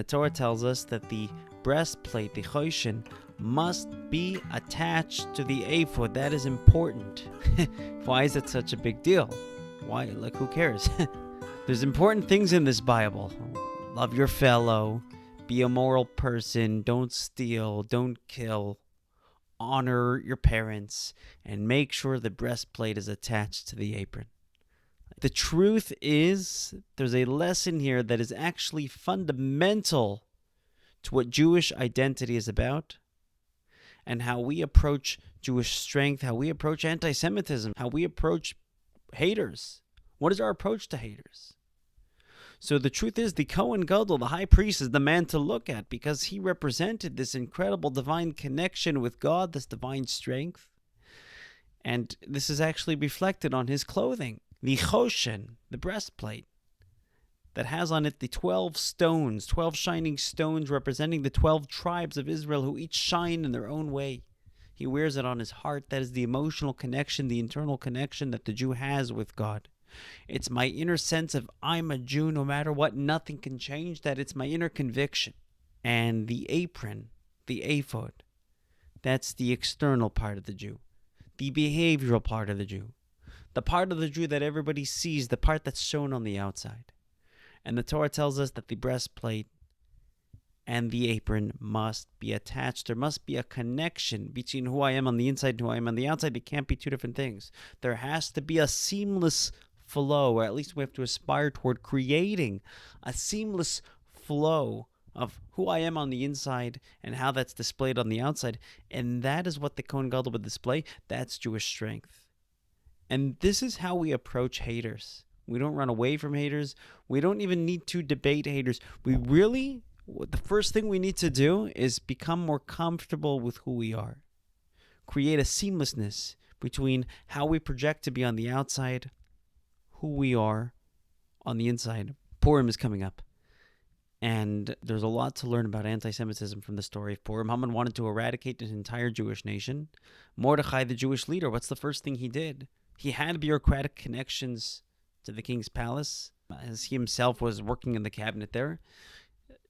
The Torah tells us that the breastplate, the choshen, must be attached to the ephod. That is important. Why is it such a big deal? Why? Like, who cares? There's important things in this Bible. Love your fellow, be a moral person, don't steal, don't kill, honor your parents, and make sure the breastplate is attached to the apron. The truth is, there's a lesson here that is actually fundamental to what Jewish identity is about and how we approach Jewish strength, how we approach anti-Semitism, how we approach haters. What is our approach to haters? So the truth is, the Kohen Gadol, the high priest, is the man to look at because he represented this incredible divine connection with God, this divine strength. And this is actually reflected on his clothing. The choshen, the breastplate, that has on it the 12 stones, 12 shining stones representing the 12 tribes of Israel who each shine in their own way. He wears it on his heart. That is the emotional connection, the internal connection that the Jew has with God. It's my inner sense of I'm a Jew no matter what. Nothing can change that. It's my inner conviction. And the apron, the ephod, that's the external part of the Jew, the behavioral part of the Jew, the part of the Jew that everybody sees, the part that's shown on the outside. And the Torah tells us that the breastplate and the apron must be attached. There must be a connection between who I am on the inside and who I am on the outside. They can't be two different things. There has to be a seamless flow, or at least we have to aspire toward creating a seamless flow of who I am on the inside and how that's displayed on the outside. And that is what the Kohen Gadol would display. That's Jewish strength. And this is how we approach haters. We don't run away from haters. We don't even need to debate haters. The first thing we need to do is become more comfortable with who we are. Create a seamlessness between how we project to be on the outside, who we are on the inside. Purim is coming up. And there's a lot to learn about anti-Semitism from the story of Purim. Haman wanted to eradicate an entire Jewish nation. Mordechai, the Jewish leader, what's the first thing he did? He had bureaucratic connections to the king's palace, as he himself was working in the cabinet there.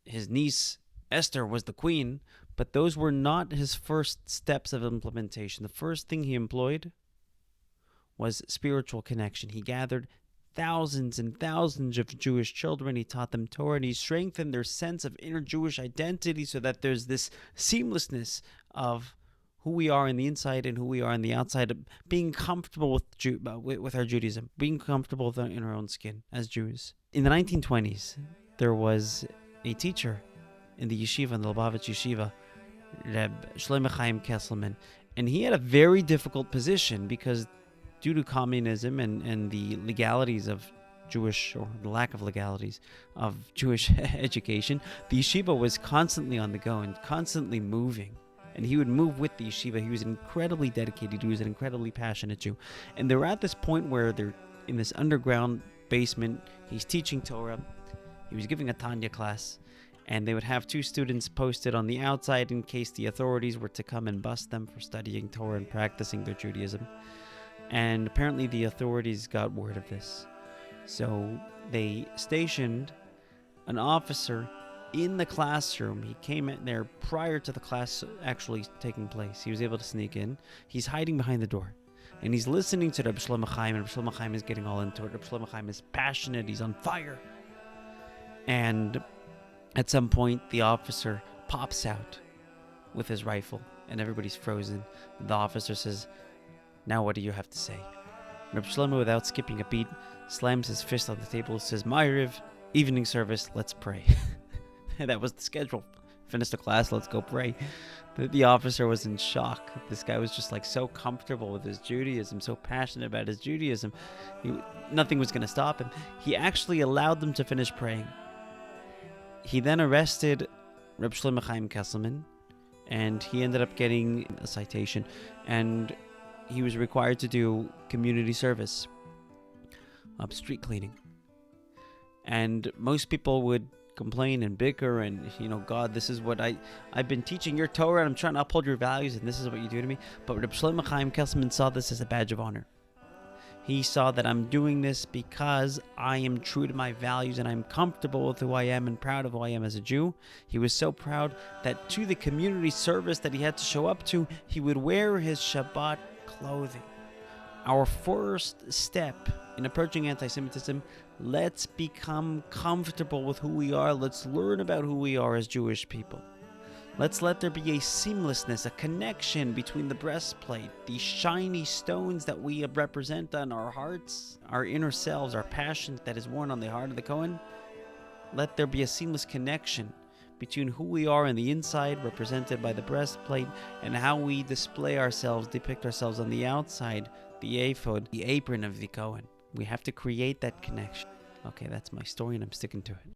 His niece, Esther, was the queen, but those were not his first steps of implementation. The first thing he employed was spiritual connection. He gathered thousands and thousands of Jewish children. He taught them Torah, and he strengthened their sense of inner Jewish identity so that there's this seamlessness of who we are on the inside and who we are on the outside, being comfortable with our Judaism, being comfortable in our own skin as Jews. In the 1920s, there was a teacher in the yeshiva, in the Lubavitch yeshiva, Reb Shlomo Chaim Kesselman, and he had a very difficult position because due to communism and the legalities of Jewish, or the lack of legalities of Jewish education, the yeshiva was constantly on the go and constantly moving. And he would move with the yeshiva. He was incredibly dedicated. He was an incredibly passionate Jew. And they were at this point where they're in this underground basement. He's teaching Torah. He was giving a Tanya class. And they would have two students posted on the outside in case the authorities were to come and bust them for studying Torah and practicing their Judaism. And apparently the authorities got word of this. So they stationed an officer in the classroom. He came in there prior to the class actually taking place. He was able to sneak in. He's hiding behind the door. And he's listening to Reb Shlomo Chaim, and Reb Shlomo Chaim is getting all into it. Reb Shlomo Chaim is passionate. He's on fire. And at some point, the officer pops out with his rifle, and everybody's frozen. The officer says, "Now what do you have to say?" Reb Shlomo, without skipping a beat, slams his fist on the table, says, "Ma'ariv, evening service, let's pray." That was the schedule. Finished the class, let's go pray. The officer was in shock. This guy was just like so comfortable with his Judaism, so passionate about his Judaism. Nothing was going to stop him. He actually allowed them to finish praying. He then arrested Reb Shlomo Chaim Kesselman, and he ended up getting a citation, and he was required to do community service, street cleaning. And most people would complain and bicker and, God, this is what I've been teaching your Torah and I'm trying to uphold your values and this is what you do to me. But Reb Shlomo Chaim Kesselman saw this as a badge of honor. He saw that I'm doing this because I am true to my values and I'm comfortable with who I am and proud of who I am as a Jew. He was so proud that to the community service that he had to show up to, he would wear his Shabbat clothing. Our first step in approaching anti-Semitism, let's become comfortable with who we are. Let's learn about who we are as Jewish people. Let's let there be a seamlessness, a connection between the breastplate, the shiny stones that we represent on our hearts, our inner selves, our passion that is worn on the heart of the Kohen. Let there be a seamless connection between who we are on the inside, represented by the breastplate, and how we display ourselves, depict ourselves on the outside, the ephod, the apron of the Kohen. We have to create that connection. Okay, that's my story and I'm sticking to it.